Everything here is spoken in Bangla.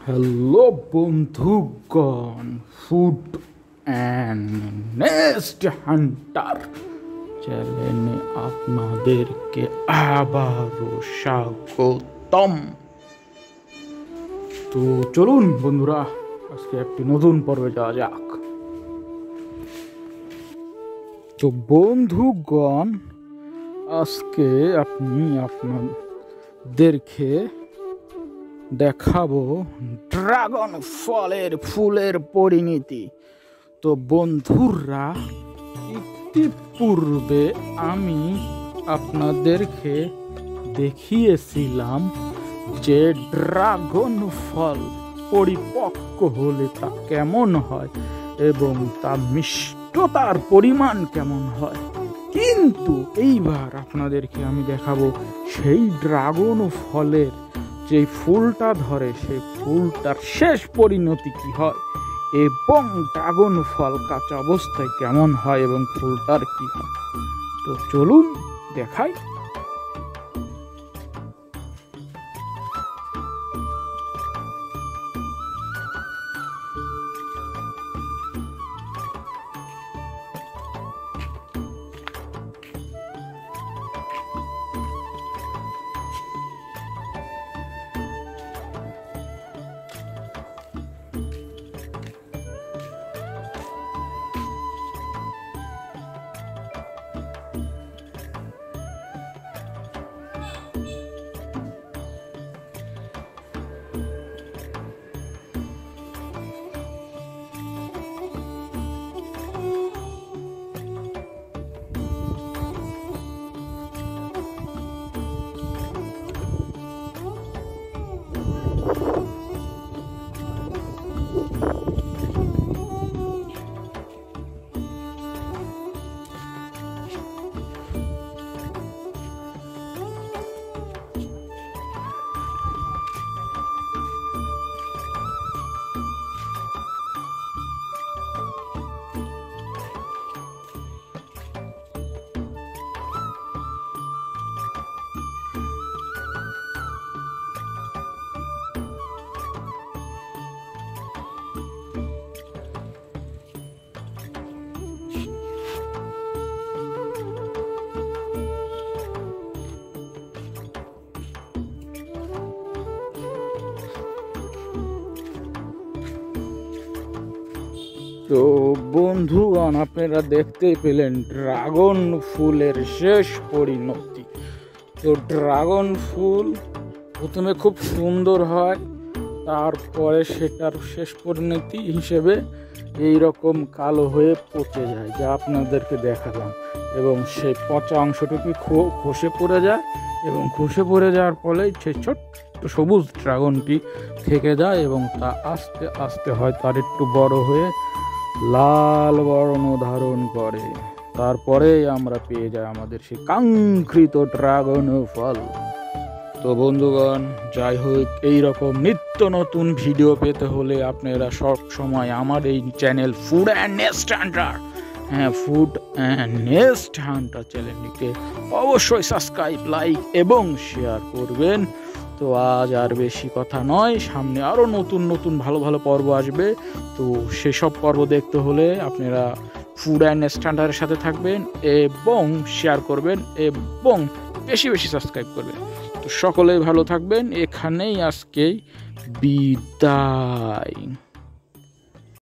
হ্যালো বন্ধুগণ, ফুড অ্যান্ড নেস্ট হান্টার চ্যানেলে আপনাদেরকে আবারও স্বাগতম। তো চলুন বন্ধুরা, আজকে একটি নতুন পর্বে যাওয়া যাক। তো বন্ধুগণ, আজকে আপনাদেরকে দেখাবো ড্রাগন ফুলের পরিণতি। তো বন্ধুরা, ইতিপূর্বে আমি আপনাদেরকে দেখিয়েছিলাম যে ড্রাগন ফল পরিপক্ক হলে তা কেমন হয় এবং তার মিষ্টতার পরিমাণ কেমন হয়। কিন্তু এইবার আপনাদেরকে আমি দেখাবো সেই ড্রাগন ফলের যে ফুলটা ধরে সেই ফুলটার শেষ পরিণতি কি হয় এবং ড্রাগন ফল কাঁচা অবস্থায় কেমন হয় এবং ফুলটার কি হয়। তো চলুন দেখাই। তো বন্ধুগণ, আপনারা দেখতেই পেলেন ড্রাগন ফুলের শেষ পরিণতি। তো ড্রাগন ফুল প্রথমে খুব সুন্দর হয়, তারপরে সেটার শেষ পরিণতি হিসেবে এই রকম কালো হয়ে পচে যায়, যা আপনাদেরকে দেখালাম। এবং সেই পচা অংশটুকু খসে পড়ে যায় এবং খসে পড়ে যাওয়ার ফলে সেই ছোট্ট সবুজ ড্রাগনটি থেকে যায় এবং তা আস্তে আস্তে হয় তার একটু বড় হয়ে লাল বর্ণ ধারণ করে। তারপরেই আমরা পেয়ে যাই আমাদের সেই কাঙ্ক্ষিত ড্রাগন ফল। তো বন্ধুগণ, যাই হোক, এইরকম নিত্য নতুন ভিডিও পেতে হলে আপনারা সব সময় আমার এই channel food and nest Hunter চ্যানেলটিকে অবশ্যই সাবস্ক্রাইব, লাইক এবং শেয়ার করবেন। তো আজ আর বেশি কথা নয়, সামনে আরও নতুন নতুন ভালো ভালো পর্ব আসবে। তো সেসব পর্ব দেখতে হলে আপনারা ফুড অ্যান্ড নেস্ট হান্টারের সাথে থাকবেন এবং শেয়ার করবেন এবং বেশি বেশি সাবস্ক্রাইব করবেন। তো সকলেই ভালো থাকবেন। এখানেই আজকে বিদায়।